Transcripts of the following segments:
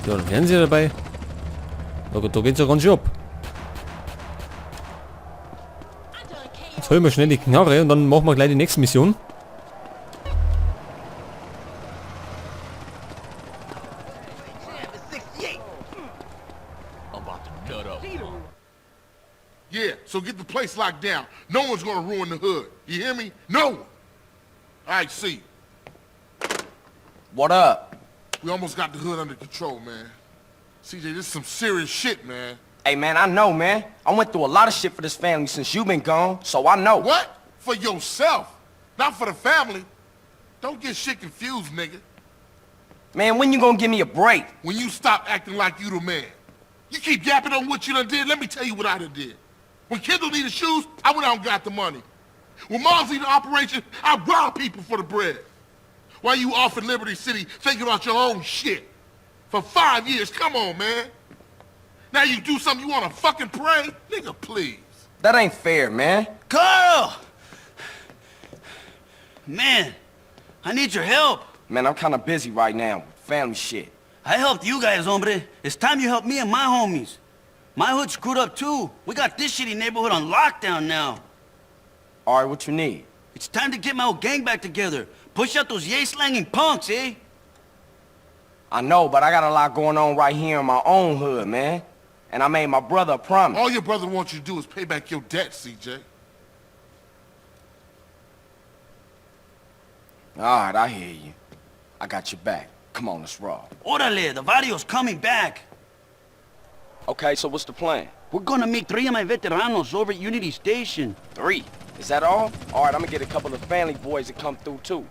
Ja, dann wären sie dabei. Da geht's ja ganz schön ab. Jetzt holen wir schnell die Knarre und dann machen wir gleich die nächste Mission. Yeah, so get the place locked down. No one's gonna ruin the hood. You hear me? No one. All right, see. What up? We almost got the hood under control, man. CJ, this is some serious shit, man. Hey, man, I know, man. I went through a lot of shit for this family since you've been gone, so I know. What? For yourself, not for the family. Don't get shit confused, nigga. Man, when you gonna give me a break? When you stop acting like you the man. You keep yapping on what you done did, let me tell you what I done did. When Kendall needed shoes, I went out and got the money. When Mom's needed operation, I robbed people for the bread. While you off in Liberty City thinking about your own shit. For 5 years, come on, man. Now you do something you wanna fucking pray? Nigga, please. That ain't fair, man. Carl! Man, I need your help. Man, I'm kinda busy right now with family shit. I helped you guys, hombre. It's time you help me and my homies. My hood's screwed up too. We got this shitty neighborhood on lockdown now. Alright, what you need? It's time to get my old gang back together. Push out those yay-slanging punks, eh? I know, but I got a lot going on right here in my own hood, man. And I made my brother a promise. All your brother wants you to do is pay back your debt, CJ. Alright, I hear you. I got your back. Come on, let's roll. Orale, the Vario's coming back. Okay, so what's the plan? We're gonna meet 3 of my veteranos over at Unity Station. 3? Is that all? Alright, I'm gonna get a couple of family boys to come through too.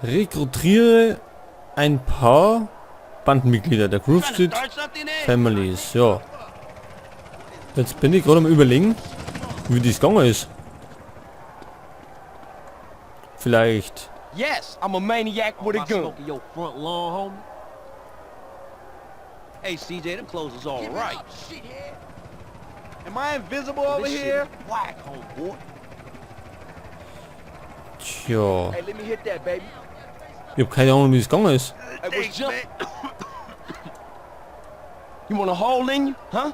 Rekrutiere ein paar Bandenmitglieder der Grove Trying to Street start something, eh? Families. Ja. Jetzt bin ich gerade am Überlegen, wie das gegangen ist. Vielleicht. Yes, I'm a maniac with a gun. Your front lawn, homie. Hey, CJ, them clothes is all right. Am I invisible over here? Whack, homeboy. Tja. Hey, let me hit that, baby. Ich habe keine Ahnung, wie es gegangen ist. Hey, what's jump? You want a hole in you, huh?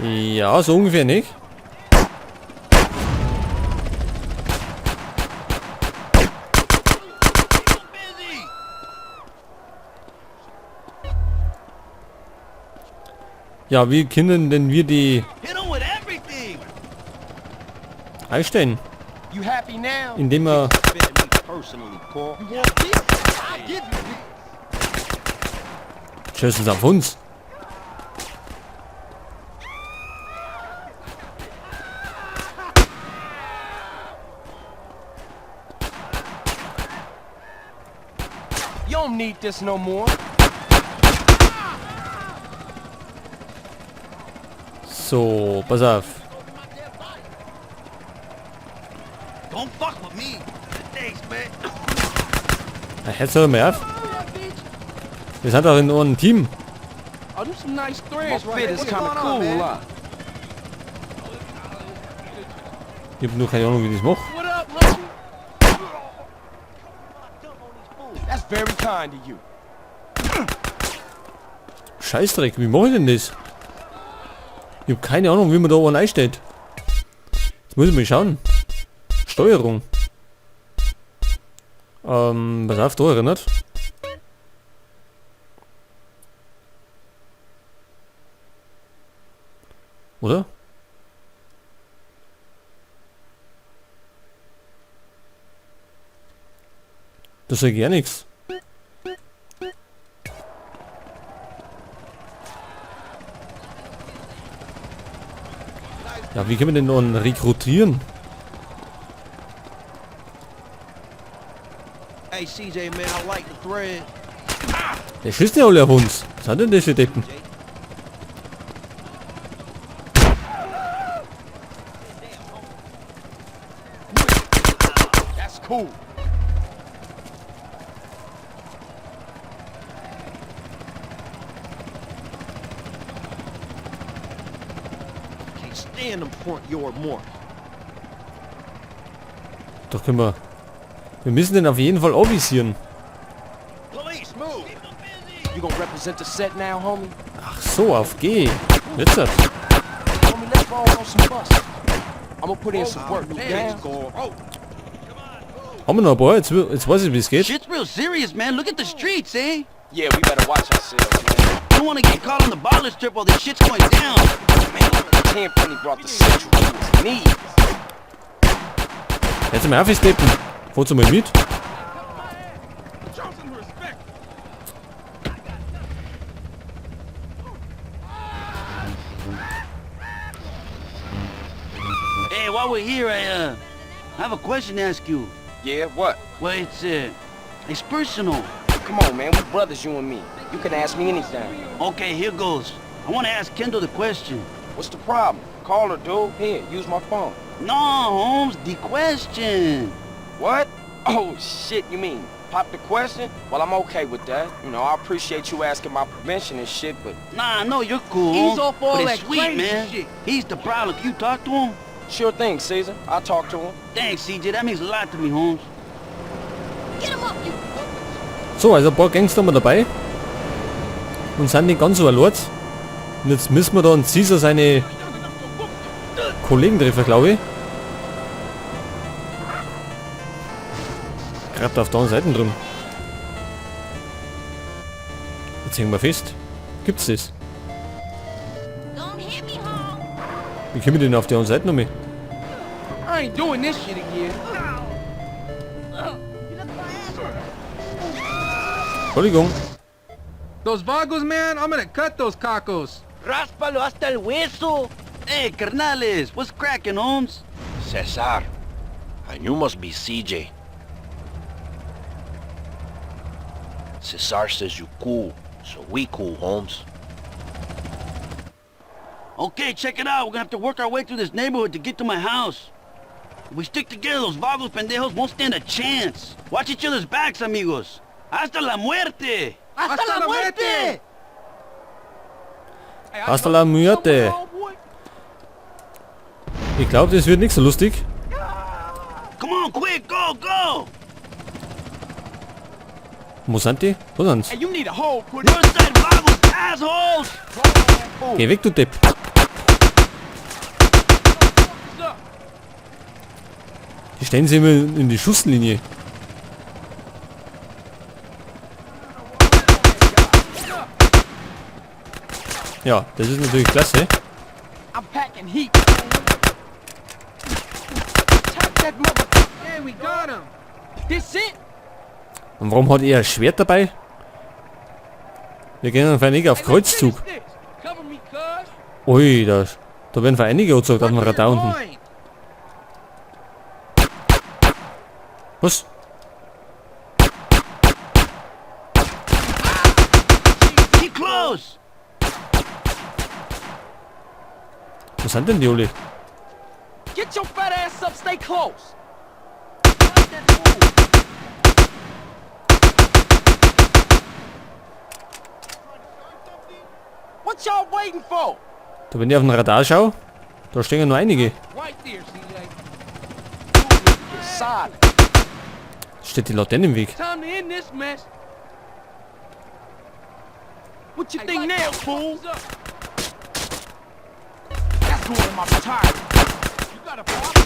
Ja, so ungefähr nicht. Ja, wie können denn wir die Hit 'em with everything. einstellen? You happy now? Indem wir... Spit at me personally, Paul. You want this? I give you this. Schießen auf uns. You don't need this no more. So, pass auf. Don't fuck with me. Thanks, man. Na, jetzt hör mal auf. Wir sind doch in einem Team. Oh, them some nice My threads right fit there. is What's kinda going cool, on, man? huh? Ich habe nur keine Ahnung, wie ich das mache. What up, homie? That's very kind of you. Scheißdreck, wie mache ich denn das? Ich habe keine Ahnung, wie man da oben einstellt. Jetzt muss ich mal schauen. Steuerung. Pass auf, da erinnert. Oder? Das ist ja gar nichts. Ja, wie können wir denn noch rekrutieren? Hey, CJ, man, I like the thread. Der schießt ja alle auf uns. Was hat denn das für Deppen? That's cool. Can't stand and them front yard marks. Doch können wir... Wir müssen den auf jeden Fall avisieren. Police, move! You gonna represent the set now, homie? Ach so, auf G. Jetzt das. Homie, let's roll on some bus. I'm gonna put in some work, you down? Haben wir noch ein paar? Jetzt weiß ich, wie es geht. Shit's real serious, man. Look at the streets, eh? Yeah, we better watch ourselves, man. I don't want to get caught on the baller strip while this shit's going down. Man, Tenpenny brought the Central to its knees. Jetzt mal aufsteppen. Fahrst du mal mit? Hey, while we're here, I have a question to ask you. Yeah, what? Well, it's personal. Come on, man, we brothers, you and me. You can ask me anything. Okay, here goes. I want to ask Kendall the question. What's the problem? Call her, dude. Here, use my phone. No, Holmes, the question. What? Oh, shit, you mean pop the question? Well, I'm okay with that. You know, I appreciate you asking my permission and shit, but... Nah, no, you're cool. He's off all but that it's sweet, crazy man. shit. He's the problem. Can you talk to him? Sure thing, Caesar. I'll talk to him. Thanks, CJ. That means a lot to me, Holmes. So, also ein paar Gangster haben wir dabei. Und sind nicht ganz so allein. Und jetzt müssen wir da einen Caesar seine Kollegen treffen, glaube ich. Gerade auf der anderen Seite drum. Jetzt hängen wir fest. Gibt's das? Wie können wir denn auf der anderen Seite noch mehr? I ain't doing this shit again. Entschuldigung. Those vagos, man, I'm gonna cut those cacos. Ráspalo hasta el hueso. Hey, carnales, what's cracking, Holmes? Cesar, and you must be CJ. Cesar says you cool, so we cool, Holmes. Okay, check it out. We're gonna have to work our way through this neighborhood to get to my house. If we stick together, those vagos pendejos won't stand a chance. Watch each other's backs, amigos. Hasta la muerte! Hasta la muerte. Hasta la muerte. Ich glaube, das wird nicht so lustig. Come on, quick, go, go! Wo sind die? Wo sind's? Hey, you need a hole put North side vagos, assholes! Geh weg, du Depp. Die stellen sich immer in die Schusslinie. Ja, das ist natürlich klasse. I'm packing heat. Tap that motherfucker. Hey, we got him. This it? Und warum hat er ein Schwert dabei? Wir gehen einfach nicht auf Kreuzzug. Finish this. Cover me, cuz. Ui, da werden wir einige angezeigt auf dem Radar unten. Was? Keep close! Wo sind denn die alle? Get your fat ass up, stay close. What y'all waiting for? Da wenn ich auf den Radar schaue, da stehen ja noch einige. Right there, CJ. Solid. Steht die Laterne im Weg. Time to end this mess. What you think now, fool? That's going in my retirement. You got a problem?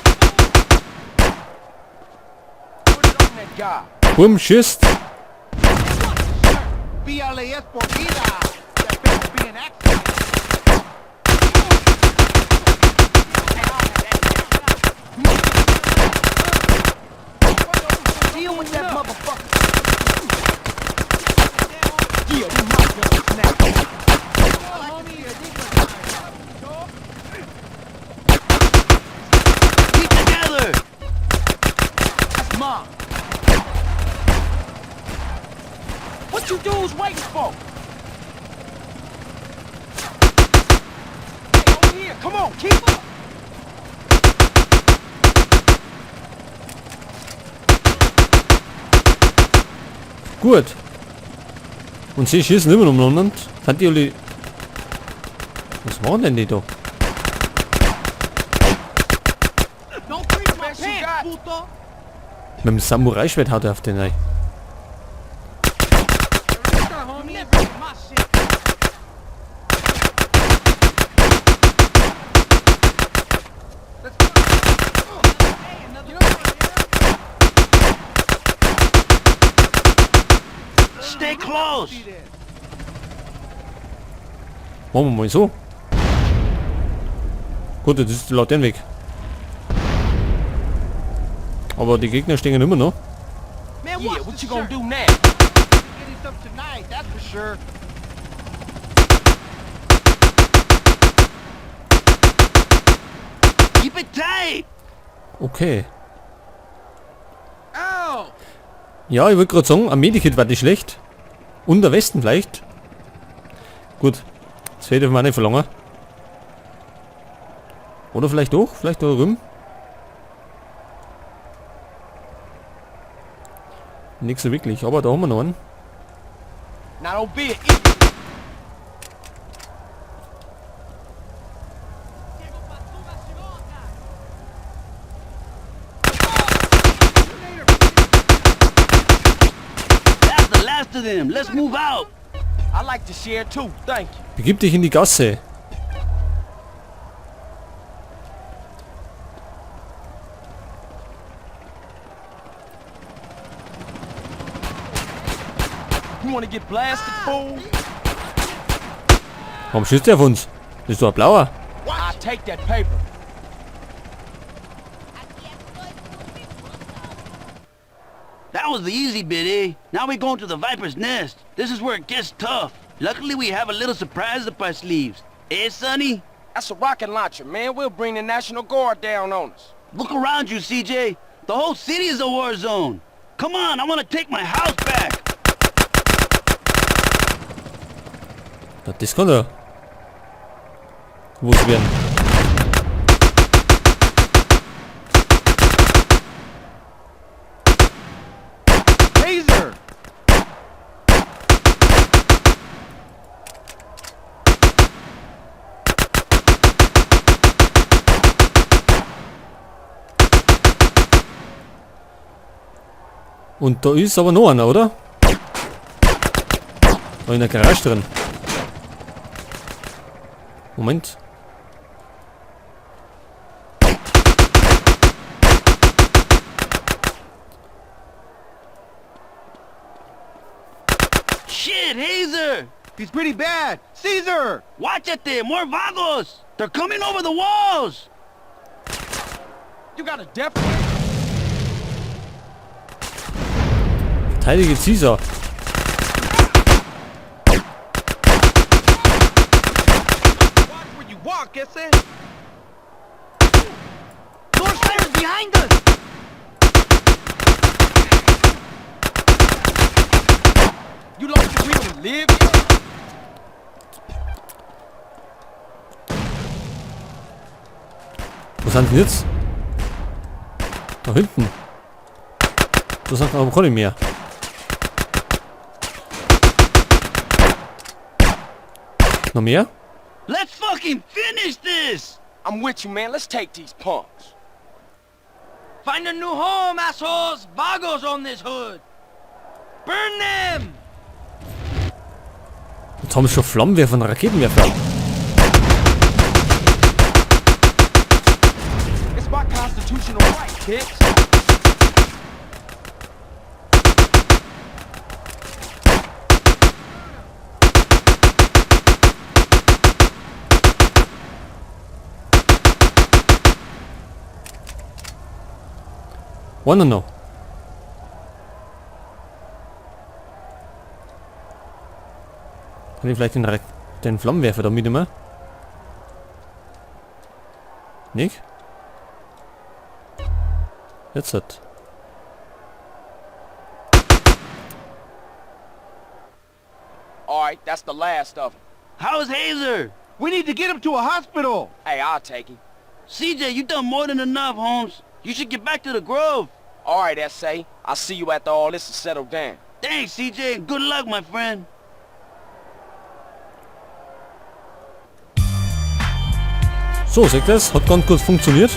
Put it on that guy. Bumm, schießt. BLAS por vida. That better be an accident. Deal with that motherfucker. Yeah, we might go snap. Keep together! That's mine. What you dudes waiting for? Hey, over here, come on, keep up. Gut. Und sie schießen immer umeinander. Sind die alle... Was machen denn die da? puto. Mit dem Samurai-Schwert haut er auf den rein. Eureka, homie. Never in my shit. Let's go. Hey, another You know what? Stay close. See there. Machen wir mal so. Gut, das ist laut den Weg. Aber die Gegner stehen immer noch. Man, Yeah, what's what the you gonna shirt? do now? Getting some tonight, that's for sure. Keep it tight. Okay. Ow! Ja, ich wollte gerade sagen, ein Medikit war nicht schlecht. Und der Westen vielleicht. Gut. Das fehlt auf meine verlangen. Oder vielleicht doch? Vielleicht da rüben? Nicht so wirklich, aber da haben wir noch einen. Now don't be an idiot. That's the last of them. Let's move out. I like to share too, thank you. Begib dich in die Gasse. You wanna get blasted, fool? Warum schießt der auf uns? Das ist doch ein blauer. I'll take that paper. That was the easy bit, eh? Now we're going to the Viper's Nest. This is where it gets tough. Luckily, we have a little surprise up our sleeves. Eh, Sonny? That's a rocket launcher, man. We'll bring the National Guard down on us. Look around you, CJ. The whole city is a war zone. Come on, I want to take my house back. Das kann er. Wo es werden. Taser! Und da ist aber noch einer, oder? Da in der Garage drin. Moment. Shit, Hazer! He's pretty bad. Caesar! Watch it there, more vagos! They're coming over the walls! You got a death Verteidige Caesar. Watch where you walk, ese. Door sirens behind us! You lost your freedom to live yet? Wo sind die jetzt? Da hinten. Da sind aber gar nicht mehr. Noch mehr? Let's fucking finish this! I'm with you, man. Let's take these punks. Find a new home, assholes! Vagos on this hood! Burn them! Jetzt haben sie schon Flammenwerfer und Raketenwerfer. It's my constitutional right, bitch. Wanna know? Kann ich vielleicht den Flammenwerfer da mitnehmen? Nicht? Jetzt hat. All right, that's the last of them. How's Hazer? We need to get him to a hospital! Hey, I'll take him. CJ, you done more than enough, Holmes. You should get back to the Grove. All right, S.A. I'll see you after all this is settled down. Thanks, CJ, and good luck, my friend. So, seht ihr das? Hat ganz gut funktioniert.